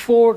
4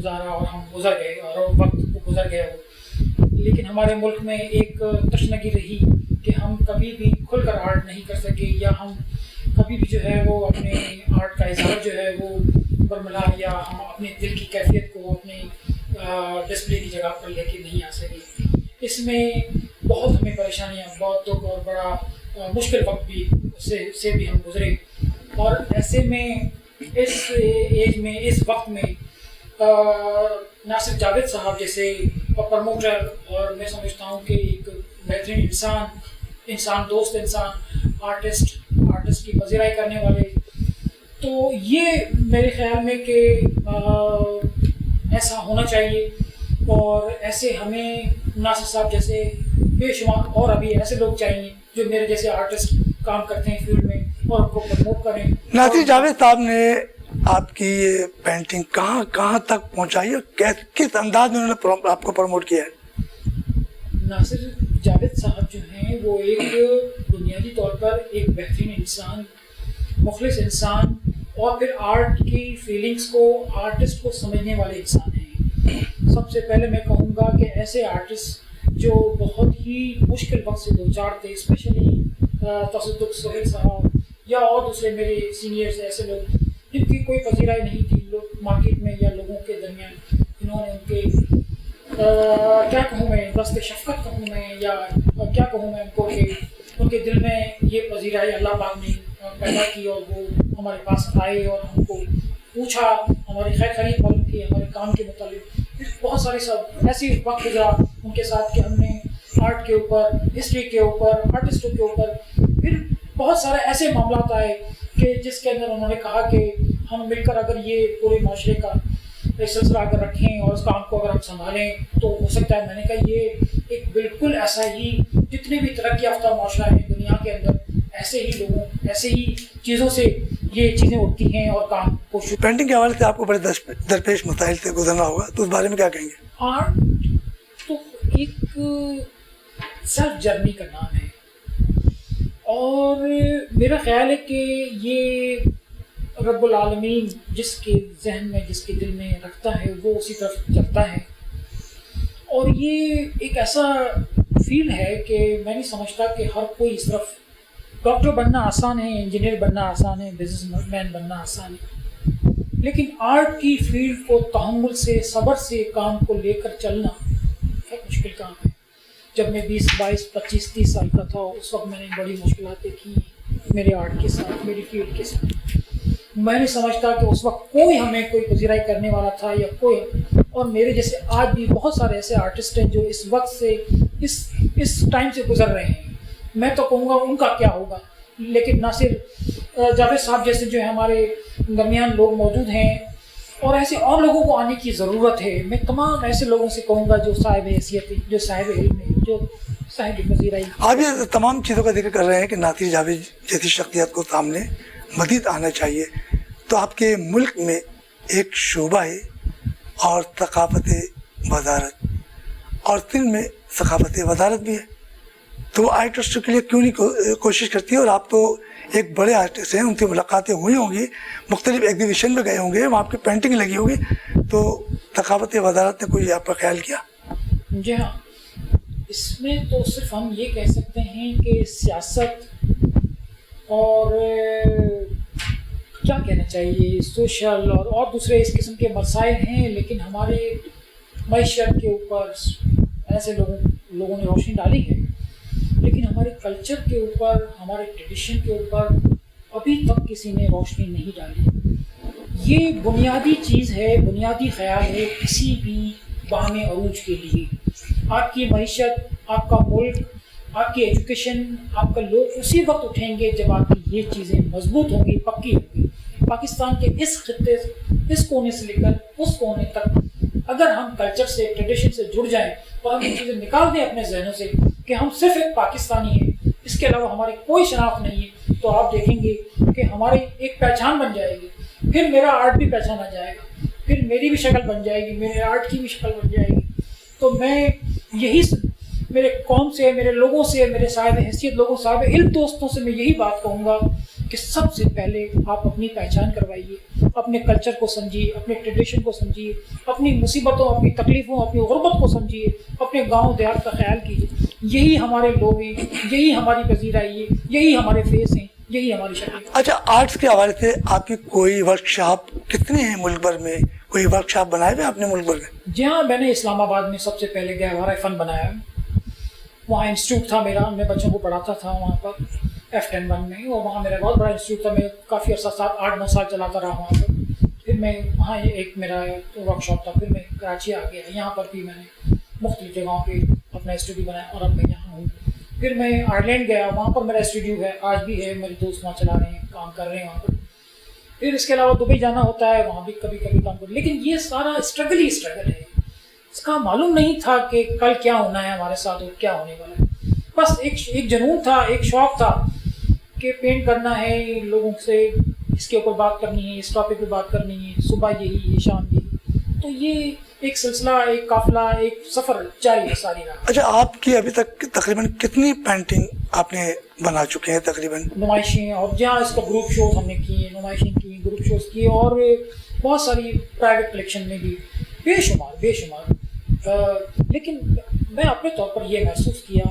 گزارا اور ہم گزر گئے اور وقت گزر گیا وہ، لیکن ہمارے ملک میں ایک تشنگی رہی کہ ہم کبھی بھی کھل کر آرٹ نہیں کر سکے، یا ہم کبھی بھی جو ہے وہ اپنے آرٹ کا اظہار جو ہے وہ برملا، یا ہم اپنے دل کی کیفیت کو اپنے ڈسپلے کی جگہ پر لے کے نہیں آ سکے۔ اس میں بہت ہمیں پریشانیاں، بہت دکھ اور بڑا مشکل وقت بھی سے بھی ہم گزرے، اور ایسے میں اس ایج میں، اس وقت میں ناصر جاوید صاحب جیسے پروموٹر، اور میں سمجھتا ہوں کہ ایک بہترین انسان دوست انسان، آرٹسٹ کی پذیرائی کرنے والے، تو یہ میرے خیال میں کہ ایسا ہونا چاہیے، اور ایسے ہمیں ناصر صاحب جیسے بے شمار اور ابھی ایسے لوگ چاہیے جو میرے جیسے آرٹسٹ کام کرتے ہیں فیلڈ میں، اور ان کو پروموٹ کریں۔ ناصر جاوید صاحب نے آپ کی یہ پینٹنگ کہاں تک پہنچائی اور کس انداز میں انہوں نے آپ کو پروموٹ کیا ہے؟ ناصر جاوید صاحب جو ہیں وہ ایک بنیادی طور پر ایک بہترین انسان، مخلص انسان، اور پھر آرٹ کی فیلنگز کو، آرٹسٹ کو سمجھنے والے انسان ہیں۔ سب سے پہلے میں کہوں گا کہ ایسے آرٹسٹ جو بہت ہی مشکل وقت سے دوچار تھے، اسپیشلی تصدق سہیل صاحب یا اور دوسرے میرے سینئرز، ایسے لوگ جن کی کوئی پذیرائی نہیں تھی لوگ مارکیٹ میں یا لوگوں کے درمیان، انہوں نے ان کے کیا کہوں میں، دست شفقت کہوں میں، یا کیا کہوں میں ان کو، کہ ان کے دل میں یہ پذیرائی اللہ پاک نے پیدا کی، اور وہ ہمارے پاس آئے اور ہم کو پوچھا، ہماری خیر خرید معلوم کی ہمارے کام کے متعلق۔ بہت سارے سب ایسی وقت گزرا ان کے ساتھ کہ ہم نے آرٹ کے اوپر، ہسٹری کے اوپر، آرٹسٹوں کے اوپر، پھر بہت سارے ایسے معاملات آئے کہ جس کے اندر انہوں نے کہا کہ ہم مل کر اگر یہ پورے معاشرے کا سلسلہ اگر رکھیں اور اس کام کو اگر ہم سنبھالیں تو ہو سکتا ہے۔ میں نے کہا یہ ایک بالکل ایسا ہی، جتنے بھی ترقی یافتہ معاشرہ ہے دنیا کے اندر، ایسے ہی لوگوں، ایسے ہی چیزوں سے یہ چیزیں اٹھتی ہیں اور کام کو شروع۔ پینٹنگ کے حوالے سے آپ کو بڑے درپیش مسائل سے گزرنا ہوگا، تو اس بارے میں کیا کہیں گے؟ آرٹ تو ایک سیلف جرنی کا نام ہے، اور میرا خیال ہے کہ یہ رب العالمین جس کے ذہن میں، جس کے دل میں رکھتا ہے وہ اسی طرف چلتا ہے، اور یہ ایک ایسا فیلڈ ہے کہ میں نہیں سمجھتا کہ ہر کوئی اس طرف، ڈاکٹر بننا آسان ہے، انجینئر بننا آسان ہے، بزنس مین بننا آسان ہے، لیکن آرٹ کی فیلڈ کو تحمل سے، صبر سے کام کو لے کر چلنا بہت مشکل کام ہے۔ جب میں 20، 22، 25، 30 سال کا تھا اس وقت میں نے بڑی مشکلات دیکھی میرے آرٹ کے ساتھ، میری فیلڈ کے ساتھ۔ میں نہیں سمجھتا کہ اس وقت کوئی ہمیں کوئی پذیرائی کرنے والا تھا یا کوئی، اور میرے جیسے آج بھی بہت سارے ایسے آرٹسٹ ہیں جو اس وقت سے، اس ٹائم سے گزر رہے ہیں۔ میں تو کہوں گا ان کا کیا ہوگا، لیکن ناصر جاوید صاحب جیسے جو ہمارے درمیان لوگ موجود ہیں، اور ایسے اور لوگوں کو آنے کی ضرورت ہے۔ میں تمام ایسے لوگوں سے کہوں گا جو صاحب حیثیت، جو صاحب علم ہے، جو صاحب پذیرائی۔ آپ یہ تمام چیزوں کا ذکر کر رہے ہیں کہ ناصر جاوید جیسی شخصیت کو سامنے مزید آنا چاہیے، تو آپ کے ملک میں ایک شعبہ ہے اور ثقافت وزارت، اور سندھ میں ثقافت وزارت بھی ہے، تو وہ آرٹسٹ کے لیے کیوں نہیں کوشش کرتی ہے؟ اور آپ تو ایک بڑے آرٹسٹ ہیں، ان سے ملاقاتیں ہوئی ہوں گی، مختلف ایگزیبیشن میں گئے ہوں گے، وہاں آپ کی پینٹنگ لگی ہوگی، تو ثقافت وزارت نے کوئی آپ کا خیال کیا؟ جی ہاں، اس میں تو صرف ہم یہ کہہ سکتے ہیں کہ سیاست اور کیا کہنا چاہیے، سوشل اور دوسرے اس قسم کے مسائل ہیں، لیکن ہمارے معیشت کے اوپر ایسے لوگوں نے روشنی ڈالی ہے، لیکن ہمارے کلچر کے اوپر، ہمارے ٹریڈیشن کے اوپر ابھی تک کسی نے روشنی نہیں ڈالی۔ یہ بنیادی چیز ہے، بنیادی خیال ہے کسی بھی بام عروج کے لیے۔ آپ کی معیشت، آپ کا ملک، آپ کی ایجوکیشن، آپ کا لوگ اسی وقت اٹھیں گے جب آپ کی یہ چیزیں مضبوط ہوں گی، پکی ہوں گی۔ پاکستان کے اس خطے، اس کونے سے لے کر اس کونے تک اگر ہم کلچر سے، ٹریڈیشن سے جڑ جائیں اور ہم یہ چیزیں نکال دیں اپنے ذہنوں سے کہ ہم صرف ایک پاکستانی ہیں، اس کے علاوہ ہماری کوئی شناخت نہیں ہے، تو آپ دیکھیں گے کہ ہماری ایک پہچان بن جائے گی۔ پھر میرا آرٹ بھی پہچانا جائے گا، پھر میری بھی شکل بن جائے گی، میرے آرٹ کی بھی شکل بن جائے گی۔ تو میں یہی میرے قوم سے، میرے لوگوں سے، میرے صاحب حیثیت لوگوں، صاحب علم دوستوں سے میں یہی بات کہوں گا کہ سب سے پہلے آپ اپنی پہچان کروائیے، اپنے کلچر کو سمجھیے، اپنے ٹریڈیشن کو سمجھیے، اپنی مصیبتوں، اپنی تکلیفوں، اپنی غربت کو سمجھیے، اپنے گاؤں دیہات کا خیال کیجیے. یہی ہمارے لوگ ہیں، یہی ہماری پذیرائی ہے، یہی ہمارے فیس ہیں، یہی ہماری شکل ہے. اچھا، آرٹس کے حوالے سے آپ کی کوئی ورک شاپ کتنے ہیں ملک بھر میں؟ کوئی ورک شاپ بنائے ہوئے آپ نے ملک بھر میں؟ جی ہاں، میں نے اسلام آباد میں سب سے پہلے گہوارہ فن بنایا. وہاں انسٹیٹیوٹ تھا میرا، میں بچوں کو پڑھاتا تھا وہاں پر F10-1 میں، اور وہاں میرا بہت بڑا انسٹیٹیوٹ تھا. میں کافی عرصہ 8-9 سال چلاتا رہا وہاں پر. پھر میں وہاں ایک میرا ورک شاپ تھا. پھر میں کراچی آ گیا. یہاں پر بھی میں نے مختلف جگہوں پہ اپنا اسٹوڈیو بنایا اور اب میں یہاں ہوں. پھر میں آئرلینڈ گیا، وہاں پر میرا اسٹوڈیو ہے، آج بھی ہے. میرے دوست وہاں چلا رہے ہیں، کام کر رہے ہیں وہاں پر. پھر اس کے علاوہ دبئی جانا ہوتا ہے، وہاں بھی کبھی کبھی کام کر. لیکن یہ سارا اسٹرگل ہی اسٹرگل ہے. اس کا معلوم نہیں تھا کہ کل کیا ہونا ہے ہمارے ساتھ اور کیا ہونے والا ہے. بس ایک جنون تھا، ایک شوق تھا کہ پینٹ کرنا ہے، لوگوں سے اس کے اوپر بات کرنی ہے، اس ٹاپک پہ بات کرنی ہے، صبح یہی شام یہی. تو یہ ایک سلسلہ، ایک قافلہ، ایک سفر جاری ہے ساری رات. اچھا، آپ کی ابھی تک تقریباً کتنی پینٹنگ آپ نے بنا چکے ہیں تقریباً؟ نمائشیں، اور جہاں اس کا گروپ شوز ہم نے کیے، نمائشیں کی، گروپ شوز کیے، اور بہت ساری پرائیویٹ کلیکشن میں بھی بے شمار. لیکن میں اپنے طور پر یہ محسوس کیا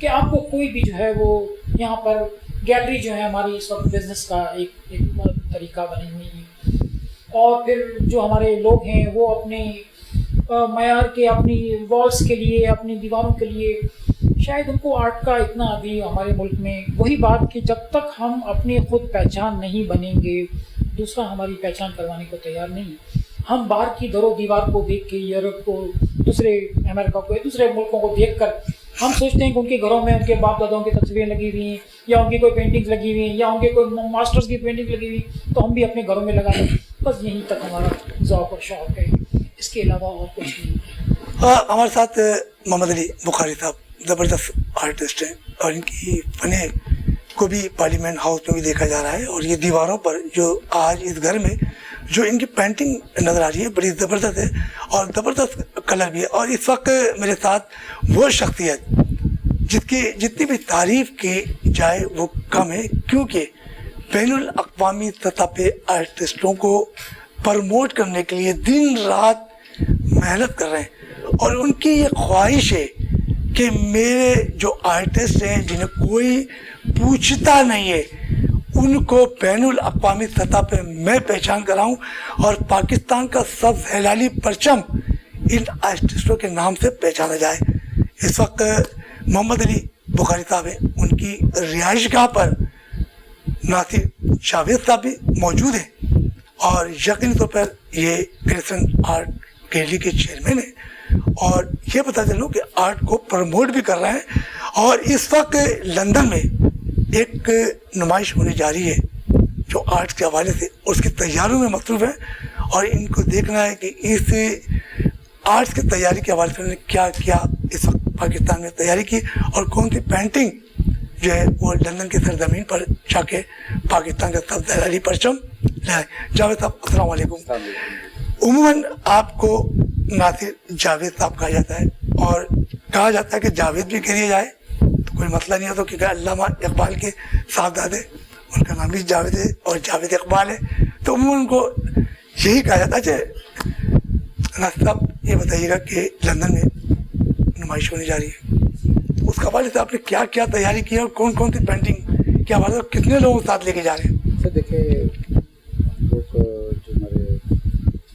کہ آپ کو کوئی بھی جو ہے وہ یہاں پر گیلری جو ہے ہماری اس وقت بزنس کا ایک طریقہ بنی ہوئی ہے. اور پھر جو ہمارے لوگ ہیں وہ اپنے معیار کے، اپنی والس کے لیے، اپنی دیواروں کے لیے، شاید ان کو آرٹ کا اتنا ابھی ہمارے ملک میں وہی بات کہ جب تک ہم اپنی خود پہچان نہیں بنیں گے، دوسرا ہماری پہچان کروانے کو تیار نہیں. ہم باہر کی در و دیوار کو دیکھ کے، یورپ کو، دوسرے امریکہ کو، دوسرے ملکوں کو دیکھ کر ہم سوچتے ہیں کہ ان کے گھروں میں ان کے باپ داداؤں کی تصویریں لگی ہوئی ہیں، یا ان کی کوئی پینٹنگز لگی ہوئی ہیں، یا ان کے کوئی ماسٹرز کی پینٹنگ لگی ہوئی، تو ہم بھی اپنے گھروں میں لگا لیں. بس یہیں تک ہمارا ذوق اور شوق ہے، اس کے علاوہ اور کچھ نہیں. ہمارے ساتھ محمد علی بخاری صاحب زبردست آرٹسٹ ہیں، اور ان کی فنیں کو بھی پارلیمنٹ ہاؤس میں بھی دیکھا جا رہا ہے. اور یہ دیواروں پر جو آج اس گھر میں جو ان کی پینٹنگ نظر آ رہی ہے بڑی زبردست ہے، اور زبردست کلر بھی ہے. اور اس وقت میرے ساتھ وہ شخصیت جس کی جتنی بھی تعریف کی جائے وہ کم ہے، کیونکہ بین الاقوامی سطح پہ آرٹسٹوں کو پروموٹ کرنے کے لیے دن رات محنت کر رہے ہیں. اور ان کی یہ خواہش ہے کہ میرے جو آرٹسٹ ہیں جنہیں کوئی پوچھتا نہیں ہے، ان کو بین الاقوامی سطح پہ میں پہچان کراؤں، اور پاکستان کا سب ہلالی پرچم ان آرٹسٹوں کے نام سے پہچانا جائے. اس وقت محمد علی بخاری صاحب ہیں، ان کی رہائش گاہ پر ناصر جاوید صاحب بھی موجود ہیں، اور یقینی طور پر یہ کرسن آرٹ گیلری کے چیئرمین ہیں، اور یہ بتا چلوں کہ آرٹ کو پروموٹ بھی کر رہے ہیں. اور اس وقت لندن میں ایک نمائش ہونے جا رہی ہے جو آرٹ کے حوالے سے اس کی تیاریوں میں مصروف ہے، اور ان کو دیکھنا ہے کہ اس آرٹس کی تیاری کے حوالے سے انہوں نے کیا کیا اس وقت پاکستان میں تیاری کی، اور کون سی پینٹنگ جو ہے وہ لندن کی سرزمین پر جا کے پاکستان کا سب ہلالی پرچم لائے. جاوید صاحب السلام علیکم. عموماً آپ کو ناصر جاوید صاحب کہا جاتا ہے، اور کہا جاتا ہے کہ جاوید بھی کہہ لیا جائے تو کوئی مسئلہ نہیں ہوتا، کیونکہ علامہ اقبال کے صاحبزادے ان کا نام بھی جاوید ہے اور جاوید اقبال ہے، تو عموماً ان کو یہی کہا جاتا ہے. ناصر صاحب یہ بتائیے گا کہ لندن میں نمائش ہونے جا رہی ہے، اس کے حوالے سے آپ نے کیا کیا تیاری کی ہے، اور کون کون سی پینٹنگ کے حوالے سے کتنے لوگوں کو ساتھ لے کے جا رہے ہیں؟ سر دیکھیے، لوگ جو ہمارے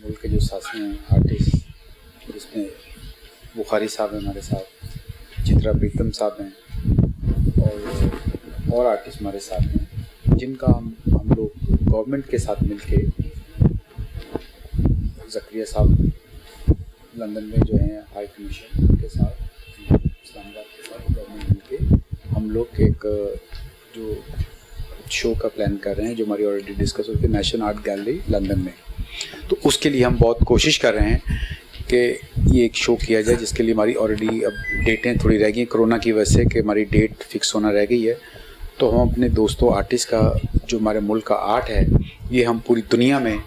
ملک کے جو ساتھی ہیں آرٹسٹ، جس میں بخاری صاحب ہیں ہمارے ساتھ، چترا پریتم صاحب ہیں، اور آرٹسٹ ہمارے ساتھ ہیں، جن کا ہم لوگ گورنمنٹ کے ساتھ مل کے، زکریا صاحب لندن میں جو ہیں ہائی کمیشن کے ساتھ، اسلام آباد کے ساتھ گورنمنٹ مل کے ہم لوگ ایک جو شو کا پلان کر رہے ہیں، جو ہماری آلریڈی ڈسکس ہوئی تھی نیشنل آرٹ گیلری لندن میں. تو اس کے لیے ہم بہت کوشش کر رہے ہیں کہ یہ ایک شو کیا جائے، جس کے لیے ہماری آلریڈی اب ڈیٹیں تھوڑی رہ گئی ہیں کرونا کی وجہ سے، کہ ہماری ڈیٹ فکس ہونا رہ گئی ہے. تو ہم اپنے دوستوں آرٹسٹ کا جو ہمارے ملک کا آرٹ ہے، یہ ہم پوری دنیا میں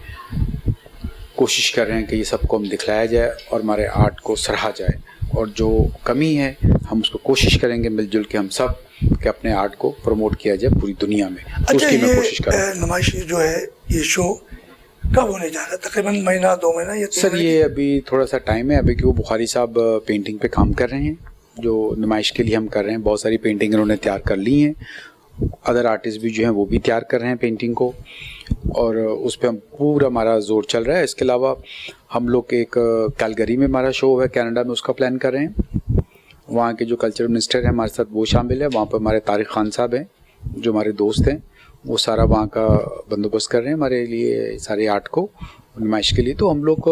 کوشش کر رہے ہیں کہ یہ سب کو ہم دکھلایا جائے اور ہمارے آرٹ کو سراہا جائے. اور جو کمی ہے ہم اس کو کوشش کریں گے مل جل کے ہم سب کہ اپنے آرٹ کو پروموٹ کیا جائے پوری دنیا میں. اس کی میں کوشش کروں. نمائش جو ہے یہ شو کب ہونے جا رہا ہے؟ تقریباً مہینہ 2 مہینہ یا 3 سر یہ ابھی تھوڑا سا ٹائم ہے ابھی کہ وہ بخاری صاحب پینٹنگ پہ کام کر رہے ہیں جو نمائش کے لیے ہم کر رہے ہیں. بہت ساری پینٹنگ انہوں نے تیار کر لی ہیں. ادر آرٹسٹ بھی جو ہیں وہ بھی تیار کر رہے ہیں پینٹنگ کو اور اس پہ ہم پورا ہمارا زور چل رہا ہے. اس کے علاوہ ہم لوگ ایک کیلگری میں ہمارا شو ہے کینیڈا میں, اس کا پلان کر رہے ہیں. وہاں کے جو کلچرل منسٹر ہیں ہمارے ساتھ وہ شامل ہے. وہاں پہ ہمارے طارق خان صاحب ہیں جو ہمارے دوست ہیں, وہ سارا وہاں کا بندوبست کر رہے ہیں ہمارے لیے سارے آرٹ کو نمائش کے لیے. تو ہم لوگ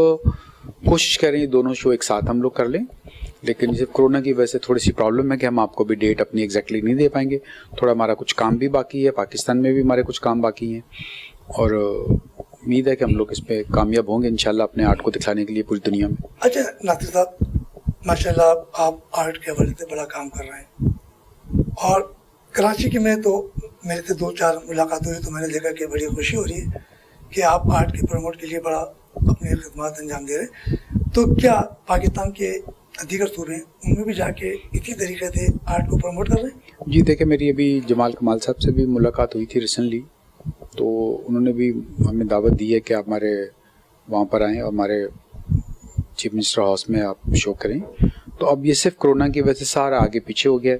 کوشش کر رہے ہیں دونوں شو ایک ساتھ ہم لوگ کر لیں, لیکن صرف کرونا کی وجہ سے تھوڑی سی پرابلم ہے کہ ہم آپ کو بھی ڈیٹ اپنی ایگزیکٹلی نہیں دے پائیں گے. تھوڑا ہمارا کچھ کام بھی باقی ہے, پاکستان میں بھی ہمارے کچھ کام باقی ہیں اور امید ہے کہ ہم لوگ اس پہ کامیاب ہوں گے انشاءاللہ اپنے آرٹ کو دکھانے کے لیے پوری دنیا میں. اچھا ناصر صاحب, ماشاءاللہ آپ آرٹ کے حوالے سے بڑا کام کر رہے ہیں اور کراچی کے میں تو میرے سے 2-4 ملاقات ہوئی تو میں نے دیکھا کہ بڑی خوشی ہو رہی ہے کہ آپ آرٹ کے پروموٹ کے لیے بڑا اپنی خدمات انجام دے رہے ہیں. تو کیا پاکستان کے دیگر صوبے ان میں بھی جا کے اسی طریقے سے آرٹ کو پروموٹ کر رہے ہیں؟ جی دیکھیں میری ابھی جمال کمال صاحب سے بھی ملاقات ہوئی تھی ریسنٹلی, تو انہوں نے بھی ہمیں دعوت دی ہے کہ آپ ہمارے وہاں پر آئیں اور ہمارے چیف منسٹر ہاؤس میں آپ شو کریں. تو اب یہ صرف کرونا کی وجہ سے سارا آگے پیچھے ہو گیا.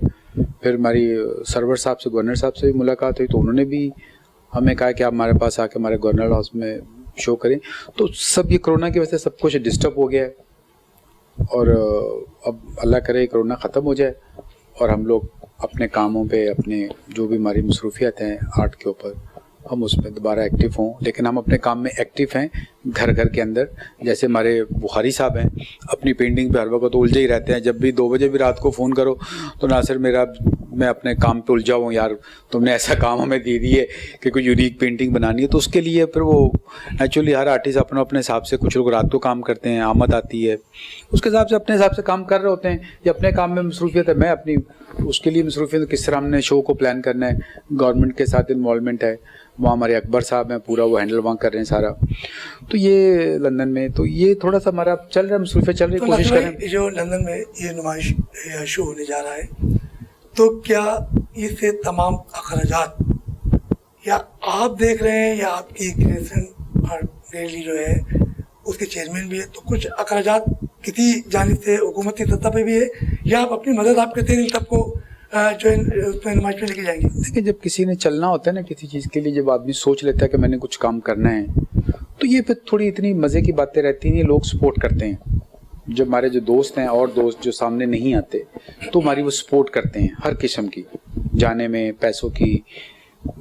پھر ہماری سرور صاحب سے گورنر صاحب سے بھی ملاقات ہوئی تو انہوں نے بھی ہمیں کہا کہ آپ ہمارے پاس آ کے ہمارے گورنر ہاؤس میں شو کریں. تو سب یہ کرونا کی وجہ سے سب کچھ ڈسٹرب ہو گیا ہے اور اب اللہ کرے کرونا ختم ہو جائے اور ہم لوگ اپنے کاموں پہ اپنے جو بھی ہماری مصروفیات ہیں آرٹ کے اوپر ہم اس میں دوبارہ ایکٹیو ہوں. لیکن ہم اپنے کام میں ایکٹیو ہیں گھر گھر کے اندر. جیسے ہمارے بخاری صاحب ہیں اپنی پینٹنگ پہ ہر وقت الجھے ہی رہتے ہیں. جب بھی 2 بجے بھی رات کو فون کرو تو ناصر میں اپنے کام پہ الجھا ہوں, یار تم نے ایسا کام ہمیں دے دی ہے کہ کوئی یونیک پینٹنگ بنانی ہے. تو اس کے لیے پھر وہ ایکچولی ہر آرٹسٹ اپنے حساب سے, کچھ لوگ رات کو کام کرتے ہیں, آمد آتی ہے اس کے حساب سے اپنے حساب سے کام کر رہے ہوتے ہیں یا اپنے کام میں مصروفیت ہے. میں اپنی اس کے لیے مصروفیت کس طرح ہم نے شو کو پلان کرنا ہے, گورنمنٹ کے ساتھ انوالومنٹ ہے. وہاں ہمارے اکبر صاحب ہیں پورا وہ ہینڈل وہاں کر رہے ہیں سارا. تو یہ لندن میں تو یہ تھوڑا سا ہمارا چل رہا ہے, مصروفیت چل رہی ہے. کوشش کریں جو لندن میں یہ نمائش شو ہونے جا رہا ہے تو کیا اس سے تمام اخراجات یا آپ دیکھ رہے ہیں یا آپ کی کریشن آرٹ گیلری جو ہے اس کے چیئرمین بھی ہے, تو کچھ اخراجات کسی جانب سے حکومتی سطح پہ بھی ہے یا آپ اپنی مدد آپ کرتے ہیں ان سب کو جو اس پہ نمائش میں لے کے جائیں گے؟ دیکھیں جب کسی نے چلنا ہوتا ہے نا کسی چیز کے لیے, جب آدمی سوچ لیتا ہے کہ میں نے کچھ کام کرنا ہے تو یہ پھر تھوڑی اتنی مزے کی باتیں رہتی ہیں, لوگ سپورٹ کرتے ہیں. جب ہمارے جو دوست ہیں اور دوست جو سامنے نہیں آتے تو ہماری وہ سپورٹ کرتے ہیں ہر قسم کی, جانے میں, پیسوں کی,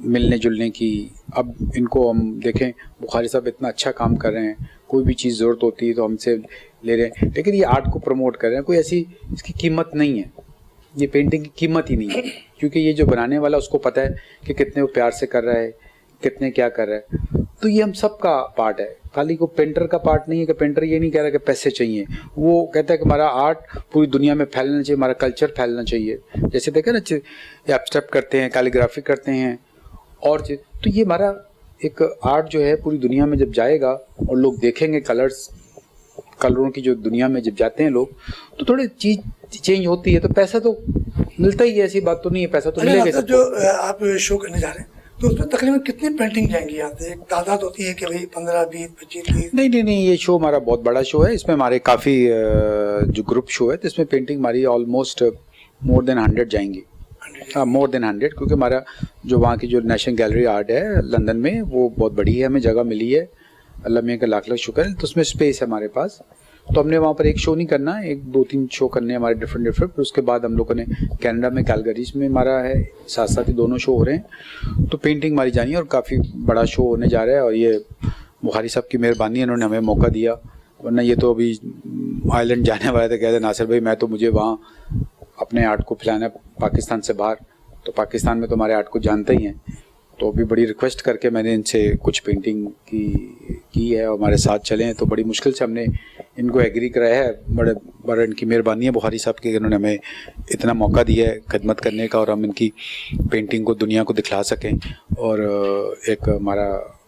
ملنے جلنے کی. اب ان کو ہم دیکھیں بخاری صاحب اتنا اچھا کام کر رہے ہیں, کوئی بھی چیز ضرورت ہوتی ہے تو ہم سے لے رہے ہیں, لیکن یہ آرٹ کو پروموٹ کر رہے ہیں. کوئی ایسی اس کی قیمت نہیں ہے, یہ پینٹنگ کی قیمت ہی نہیں ہے, کیونکہ یہ جو بنانے والا اس کو پتہ ہے کہ کتنے وہ پیار سے کر رہا ہے, کتنے کیا کر رہا ہے. تو یہ ہم سب کا پارٹ ہے, خالی کو پینٹر کا پارٹ نہیں ہے کہ پینٹر یہ نہیں کہہ رہا کہ پیسے چاہیے, وہ کہتا ہے کہ ہمارا آرٹ پوری دنیا میں پھیلنا چاہیے, ہمارا کلچر پھیلنا چاہیے. جیسے دیکھیں نا ایبسٹریکٹ کرتے ہیں, کیلیگرافی کرتے ہیں اور چیز, تو یہ ہمارا ایک آرٹ جو ہے پوری دنیا میں جب جائے گا اور لوگ دیکھیں گے کلروں کی جو دنیا میں جب جاتے ہیں لوگ تو تھوڑی چیز چینج ہوتی ہے. تو پیسہ تو ملتا ہی ہے, ایسی بات تو نہیں ہے, پیسہ تو ملے گا. جو آپ شو کرنے جا رہے ہیں تو اس میں تقریباً کتنی پینٹنگ جائیں گی یہاں سے؟ ایک تعداد ہوتی ہے کہ بھائی 15, 20, 25, 30؟ نہیں, یہ شو ہمارا بہت بڑا شو ہے. اس میں ہمارے کافی جو گروپ شو ہے تو اس میں پینٹنگ ہماری آلموسٹ مور دین 100 جائیں گی. مور دین 100, کیونکہ ہمارا جو وہاں کی جو نیشنل گیلری آرٹ ہے لندن میں وہ بہت بڑی ہے, ہمیں جگہ ملی ہے, اللہ میاں کا لاکھ شکر ہے. تو اس میں اسپیس ہے ہمارے پاس, تو ہم نے وہاں پر ایک شو نہیں کرنا, 1-2-3 شو کرنے ہمارے ڈفرینٹ. پھر اس کے بعد ہم لوگوں نے کینیڈا میں کیلگریز میں ہمارا ہے, ساتھ ساتھ ہی دونوں شو ہو رہے ہیں. تو پینٹنگ ہماری جانی ہے اور کافی بڑا شو ہونے جا رہا ہے, اور یہ بخاری صاحب کی مہربانی ہے, انہوں نے ہمیں موقع دیا, ورنہ یہ تو ابھی آئرلینڈ جانے والے تھے. کہتے ناصر بھائی مجھے وہاں اپنے آرٹ کو پھیلانا ہے پاکستان سے باہر, تو پاکستان میں تو ہمارے آرٹ کو جانتے ہی ہیں. تو ابھی بڑی ریکویسٹ کر کے میں نے ان سے کچھ پینٹنگ کی ہے اور ہمارے ساتھ چلیں, تو بڑی مشکل سے ہم نے ان کو ایگری کرایا ہے. بڑا ان کی مہربانی ہے بخاری صاحب کی, انہوں نے ہمیں اتنا موقع دیا ہے خدمت کرنے کا اور ہم ان کی پینٹنگ کو دنیا کو دکھلا سکیں. اور ایک ہمارا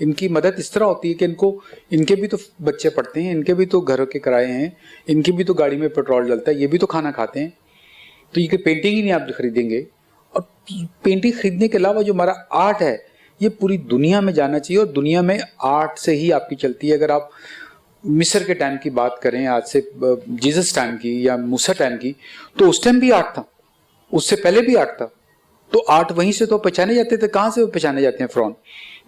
ان کی مدد اس طرح ہوتی ہے کہ ان کے بھی تو بچے پڑھتے ہیں, ان کے بھی تو گھروں کے کرائے ہیں, ان کی بھی تو گاڑی میں پیٹرول ڈلتا ہے, یہ بھی تو کھانا کھاتے ہیں. تو یہ کہ پینٹنگ ہی نہیں آپ خریدیں گے. اور پینٹنگ خریدنے کے علاوہ جو ہمارا آرٹ ہے یہ پوری دنیا میں جانا چاہیے, اور دنیا میں آرٹ سے ہی آپ کی چلتی ہے. اگر آپ مصر کے ٹائم کی بات کریں, آج سے جیزس ٹائم کی یا موسیٰ ٹائم کی, تو اس ٹائم بھی آرٹ تھا, اس سے پہلے بھی آرٹ تھا. تو آرٹ وہیں سے تو پہچانے جاتے تھے. کہاں سے وہ پہچانے جاتے ہیں؟ فرعون,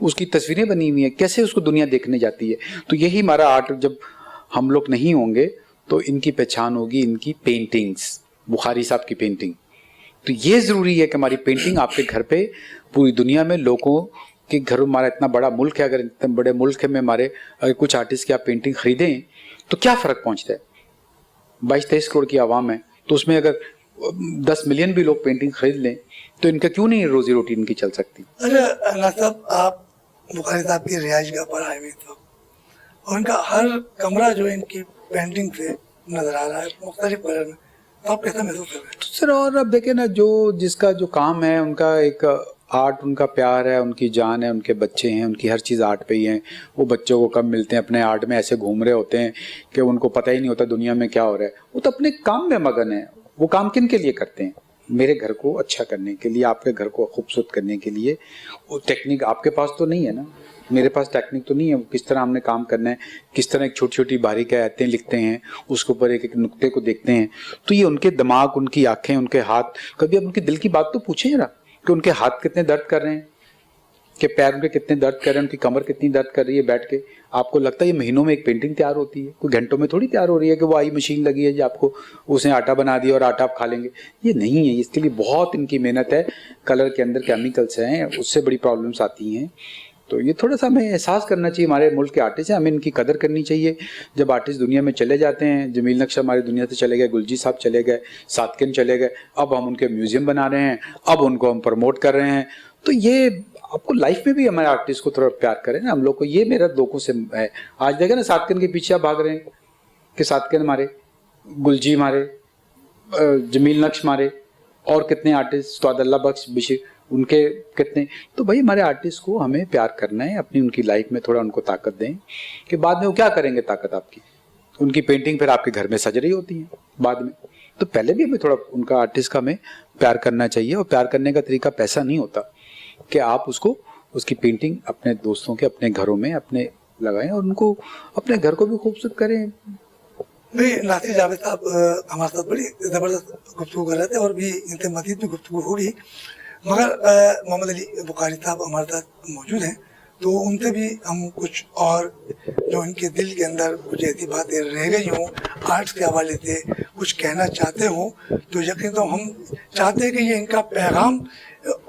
اس کی تصویریں بنی ہوئی ہیں, کیسے اس کو دنیا دیکھنے جاتی ہے. تو یہی ہمارا آرٹ. جب ہم لوگ نہیں ہوں گے تو ان کی پہچان ہوگی ان کی پینٹنگز, بخاری صاحب کی پینٹنگ. تو یہ ضروری ہے کہ ہماری پینٹنگ آپ کے گھر پہ پوری دنیا میں لوگوں کے گھر, ہمارا اتنا بڑا ملک ہے, اگر اتنے بڑے ملک میں ہمارے اگر کچھ آرٹسٹ کی آپ پینٹنگ خریدیں تو کیا فرق پہنچتا ہے؟ 22-23 کروڑ کی عوام ہے, تو اس میں اگر 10 ملین بھی لوگ پینٹنگ خرید لیں تو ان کا کیوں نہیں روزی روٹی ان کی چل سکتی؟ اچھا ناصر صاحب, آپ بخاری صاحب کی رہائش گاہ پر آئے ہوئے تھے اور ان کا ہر کمرہ جو ہے ان کی پینٹنگ سے نظر آ رہا ہے مختلف کلر میں, تو آپ کیسا محسوس کر رہے ہیں؟ سر اور اب دیکھیں نا, جو جس کا جو کام ہے, ان کا ایک آرٹ, ان کا پیار ہے, ان کی جان ہے, ان کے بچے ہیں, ان کی ہر چیز آرٹ پہ ہی ہیں. وہ بچوں کو کم ملتے ہیں, اپنے آرٹ میں ایسے گھوم رہے ہوتے ہیں کہ ان کو پتہ ہی نہیں ہوتا دنیا میں کیا ہو رہا ہے. وہ تو اپنے کام میں مگن ہیں. وہ کام کن کے لیے کرتے ہیں؟ میرے گھر کو اچھا کرنے کے لیے, آپ کے گھر کو خوبصورت کرنے کے لیے. وہ ٹیکنیک آپ کے پاس تو نہیں ہے نا, میرے پاس ٹیکنیک تو نہیں ہے. کس طرح ہم نے کام کرنا ہے, کس طرح ایک چھوٹی چھوٹی باریک آیتیں لکھتے ہیں, اس کے اوپر ایک ایک نقطے کو دیکھتے ہیں. تو یہ ان کے دماغ, ان کی آنکھیں, ان کے ہاتھ, کبھی آپ ان کے دل کی بات تو پوچھیں ذرا کہ ان کے ہاتھ کتنے درد کر رہے ہیں, کہ پیر ان کے کتنے درد کر رہے ہیں, ان کی کمر کتنی درد کر رہی ہے بیٹھ کے. آپ کو لگتا ہے یہ مہینوں میں ایک پینٹنگ تیار ہوتی ہے, کوئی گھنٹوں میں تھوڑی تیار ہو رہی ہے کہ وہ آئی مشین لگی ہے جو آپ کو اس نے آٹا بنا دیا اور آٹا آپ کھا لیں گے. یہ نہیں ہے, اس کے لیے بہت ان کی محنت ہے. کلر کے اندر کیمیکلس ہیں, اس سے بڑی پرابلمس آتی ہیں. تو یہ تھوڑا سا ہمیں احساس کرنا چاہیے. ہمارے ملک کے آرٹسٹ ہیں, ہمیں ان کی قدر کرنی چاہیے. جب آرٹسٹ دنیا میں چلے جاتے ہیں, جمیل نقش ہماری دنیا سے چلے گئے, گلجی صاحب چلے گئے, صادقین چلے گئے, اب ہم ان کے میوزیم بنا رہے ہیں, اب ان کو ہم پروموٹ کر رہے ہیں. تو یہ آپ کو لائف میں بھی ہمارے آرٹسٹ کو تھوڑا پیار کریں نا. ہم لوگ کو یہ میرا لوگوں سے ہے. آج دیکھیں نا صادقین کے پیچھے آپ بھاگ رہے ہیں کہ صادقین ہمارے, گلجی ہمارے, جمیل نقش ہمارے, اور کتنے آرٹسٹ, سعد اللہ بخش, بشیر, ان کے کتنے. تو بھائی ہمارے آرٹسٹ کو ہمیں پیار کرنا ہے, اپنی ان کی لائف میں تھوڑا ان کو طاقت دیں کہ بعد میں وہ کیا کریں گے طاقت آپ کی. ان کی پینٹنگ پھر آپ کے گھر میں سج رہی ہوتی ہیں بعد میں. تو پہلے بھی ہمیں تھوڑا ان کا آرٹسٹ کا ہمیں پیار کرنا چاہیے. اور پیار کرنے کا طریقہ پیسہ نہیں ہوتا کہ آپ اس کو, اس کی پینٹنگ اپنے دوستوں کے, اپنے گھروں میں اپنے لگائیں اور ان کو اپنے گھر کو بھی خوبصورت کریں. ناصر جاوید صاحب ہمارے ساتھ بڑی زبردست گفتگو کر رہے تھے اور بھی ان سے مزید بھی گفتگو ہوگی, مگر محمد علی بخاری صاحب ہمارے ساتھ موجود ہیں, تو ان سے بھی ہم کچھ اور جو ان کے دل کے اندر کچھ ایسی باتیں رہ گئی ہوں آرٹس کے حوالے سے کچھ کہنا چاہتے ہوں, تو یقین تو ہم چاہتے ہیں کہ یہ ان کا پیغام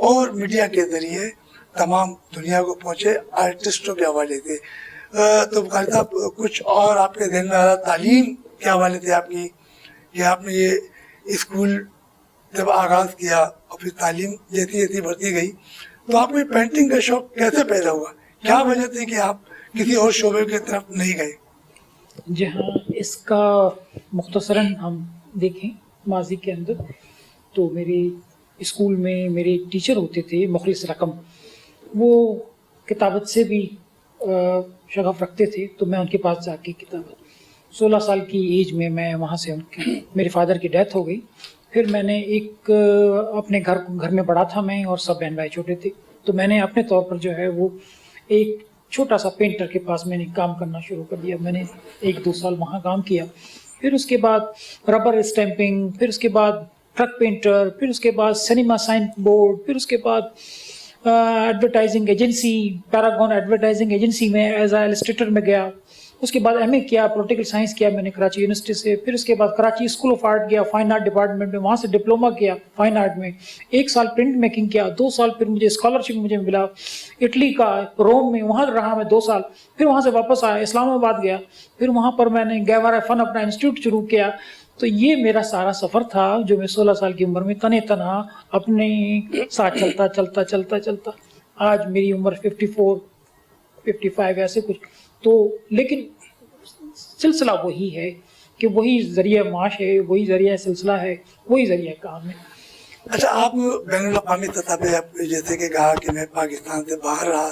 اور میڈیا کے ذریعے تمام دنیا کو پہنچے آرٹسٹوں کے حوالے سے. تو بخاری صاحب کچھ اور آپ کے ذہن میں آ رہا, تعلیم کے حوالے سے آپ کی, کہ آپ نے یہ اسکول جب آغاز کیا اور پھر تعلیم جیسی جیسی بڑھتی گئی, تو آپ میں پینٹنگ کا شوق کیسے پیدا ہوا؟ کیا وجہ تھی کہ آپ کسی اور شعبے کی طرف نہیں گئے؟ جی ہاں, اس کا مختصراً ہم دیکھیں ماضی کے اندر, تو میرے اسکول میں میرے ٹیچر ہوتے تھے مخلص رقم, وہ کتابت سے بھی شغف رکھتے تھے. تو میں ان کے پاس جا کے کتابت 16 سال کی ایج میں وہاں سے میرے فادر کی ڈیتھ ہو گئی. پھر میں نے ایک اپنے گھر میں بڑا تھا میں, اور سب بہن بھائی چھوٹے تھے, تو میں نے اپنے طور پر جو ہے وہ ایک چھوٹا سا پینٹر کے پاس میں نے کام کرنا شروع کر دیا. میں نے 1-2 سال وہاں کام کیا. پھر اس کے بعد ربر اسٹیمپنگ, پھر اس کے بعد ٹرک پینٹر, پھر اس کے بعد سنیما سائن بورڈ, پھر اس کے بعد advertising agency, paragon advertising agency میں ایز اے السٹریٹر میں گیا. اس کے بعد ایم اے کیا, پولیٹیکل سائنس کیا میں نے کراچی یونیورسٹی سے. پھر اس کے بعد کراچی اسکول آف آرٹ گیا, فائن آرٹ ڈپارٹمنٹ میں, وہاں سے ڈپلوما کیا فائن آرٹ میں. 1 سال پرنٹ میکنگ کیا, 2 سال پھر مجھے اسکالرشپ مجھے ملا اٹلی کا, روم میں, وہاں رہا میں 2 سال. پھر وہاں سے واپس آیا, اسلام آباد گیا, پھر وہاں پر میں نے گہوارہ فن اپنا انسٹیٹیوٹ شروع کیا. تو یہ میرا سارا سفر تھا جو میں 16 سال کی عمر میں تنہا اپنے ساتھ چلتا آج میری عمر 54 55 ایسے کچھ. تو لیکن سلسلہ وہی ہے کہ وہی ذریعہ معاش ہے, وہی ذریعہ سلسلہ ہے, وہی ذریعہ کام ہے. اچھا, آپ بین الاقوامی سطح پہ آپ جیسے کہ کہا کہ میں پاکستان سے باہر رہا,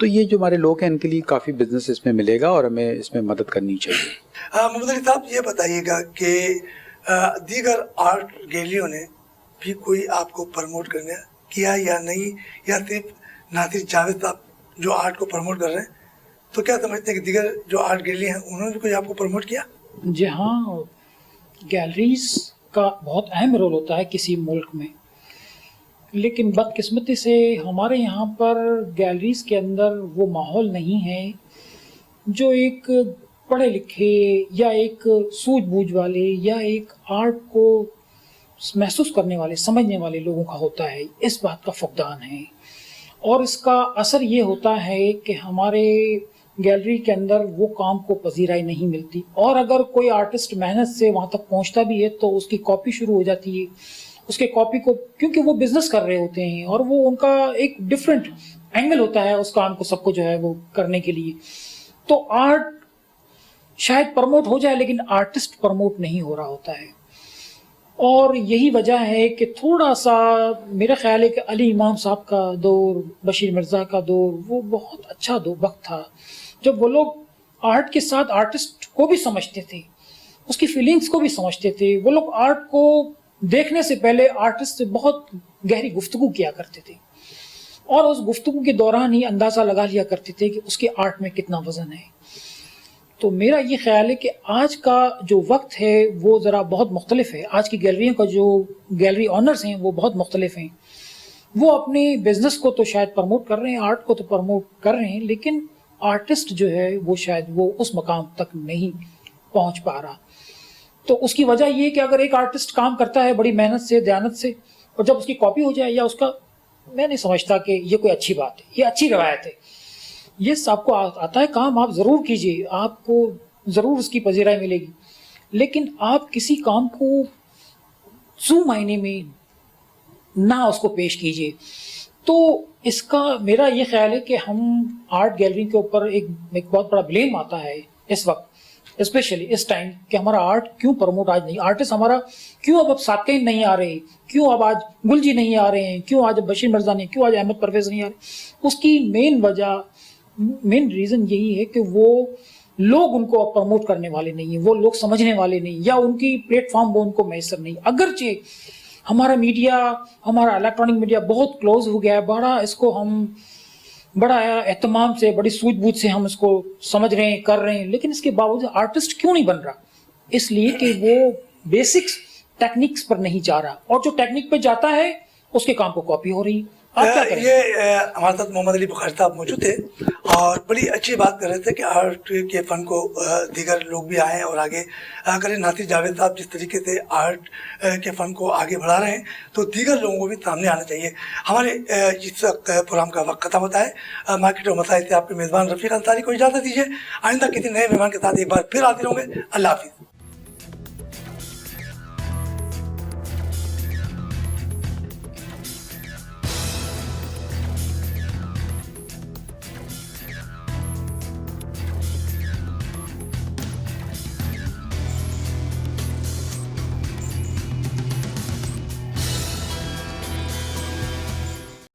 تو یہ جو ہمارے لوگ ہیں ان کے لیے کافی بزنس اس میں ملے گا اور ہمیں اس میں مدد کرنی چاہیے. محمد علی صاحب یہ بتائیے گا کہ دیگر آرٹ گیلریوں نے بھی کوئی آپ کو پروموٹ کرنے کیا یا نہیں, یا صرف ناصر جاوید صاحب جو آرٹ کو پروموٹ کر رہے ہیں؟ تو کیا سمجھتے ہیں کہ دیگر جو آرٹ گیلری ہیں انہوں نے بھی کوئی آپ کو پروموٹ کیا؟ جی ہاں, گیلریز کا بہت اہم رول ہوتا ہے کسی ملک میں, لیکن بدقسمتی سے ہمارے یہاں پر گیلریز کے اندر وہ ماحول نہیں ہے جو ایک پڑھے لکھے یا ایک سوجھ بوجھ والے یا ایک آرٹ کو محسوس کرنے والے سمجھنے والے لوگوں کا ہوتا ہے. اس بات کا فقدان ہے, اور اس کا اثر یہ ہوتا ہے کہ ہمارے گیلری کے اندر وہ کام کو پذیرائی نہیں ملتی, اور اگر کوئی آرٹسٹ محنت سے وہاں تک پہنچتا بھی ہے تو اس کی کاپی شروع ہو جاتی ہے. اس کے کاپی کو, کیونکہ وہ بزنس کر رہے ہوتے ہیں اور وہ ان کا ایک ڈفرینٹ اینگل ہوتا ہے اس کام کو سب کو جو ہے وہ کرنے کے لیے, تو آرٹ شاید پروموٹ ہو جائے لیکن آرٹسٹ پروموٹ نہیں ہو رہا ہوتا ہے. اور یہی وجہ ہے کہ تھوڑا سا میرا خیال ہے کہ علی امام صاحب کا دور, بشیر مرزا کا دور, وہ بہت اچھا وقت تھا جب وہ لوگ آرٹ کے ساتھ آرٹسٹ کو بھی سمجھتے تھے, اس کی فیلنگز کو بھی سمجھتے تھے. وہ لوگ آرٹ کو دیکھنے سے پہلے آرٹسٹ سے بہت گہری گفتگو کیا کرتے تھے, اور اس گفتگو کے دوران ہی اندازہ لگا لیا کرتے تھے کہ اس کے آرٹ میں کتنا وزن ہے. تو میرا یہ خیال ہے کہ آج کا جو وقت ہے وہ ذرا بہت مختلف ہے. آج کی گیلریوں کا جو گیلری آنرز ہیں وہ بہت مختلف ہیں. وہ اپنے بزنس کو تو شاید پروموٹ کر رہے ہیں, آرٹ کو تو پروموٹ کر رہے ہیں, لیکن آرٹسٹ جو ہے وہ شاید وہ اس مقام تک نہیں پہنچ پا رہا. تو اس کی وجہ یہ کہ اگر ایک آرٹسٹ کام کرتا ہے بڑی محنت سے, دیانت سے, اور جب اس کی کاپی ہو جائے یا اس کا, میں نہیں سمجھتا کہ یہ کوئی اچھی بات ہے, یہ اچھی روایت ہے. یہ آپ کو آتا ہے کام, آپ ضرور کیجئے, آپ کو ضرور اس کی پذیرائی ملے گی, لیکن آپ کسی کام کو سو معنی میں نہ اس کو پیش کیجئے. تو اس کا میرا یہ خیال ہے کہ ہم آرٹ گیلری کے اوپر ایک بہت بڑا بلیم آتا ہے اس وقت, اسپیشلی اس ٹائم, کہ ہمارا آرٹ کیوں پروموٹ آج نہیں, آرٹسٹ ہمارا کیوں اب ساتقین نہیں آ رہے, کیوں اب آج گل جی نہیں آ رہے ہیں, کیوں آج بشیر مرزا نہیں, کیوں آج احمد پرویز نہیں آ رہے. اس کی مین ریزن یہی ہے کہ وہ لوگ ان کو پروموٹ کرنے والے نہیں ہیں, وہ لوگ سمجھنے والے نہیں, یا ان کی پلیٹ فارم وہ ان کو میسر نہیں. اگرچہ ہمارا میڈیا, ہمارا الیکٹرانک میڈیا بہت کلوز ہو گیا ہے, بڑا اس کو ہم بڑا اہتمام سے, بڑی سوجھ بوجھ سے ہم اس کو سمجھ رہے ہیں, کر رہے ہیں, لیکن اس کے باوجود آرٹسٹ کیوں نہیں بن رہا؟ اس لیے کہ وہ بیسکس ٹیکنیکس پر نہیں جا رہا, اور جو ٹیکنیک پہ جاتا ہے اس کے کام کو کاپی ہو رہی. یہ ہمارے ساتھ محمد علی بخاری صاحب موجود تھے اور بڑی اچھی بات کر رہے تھے کہ آرٹ کے فن کو دیگر لوگ بھی آئیں اور آگے کریں. ناصر جاوید صاحب جس طریقے سے آرٹ کے فن کو آگے بڑھا رہے ہیں تو دیگر لوگوں کو بھی سامنے آنا چاہیے. ہمارے اس پروگرام کا وقت ختم ہوتا ہے. مارکیٹ اور مسائل سے آپ کے میزبان رفیق انصاری کو اجازت دیجیے. آئندہ کسی نئے مہمان کے ساتھ ایک بار پھر حاضر ہوں گے. اللہ حافظ.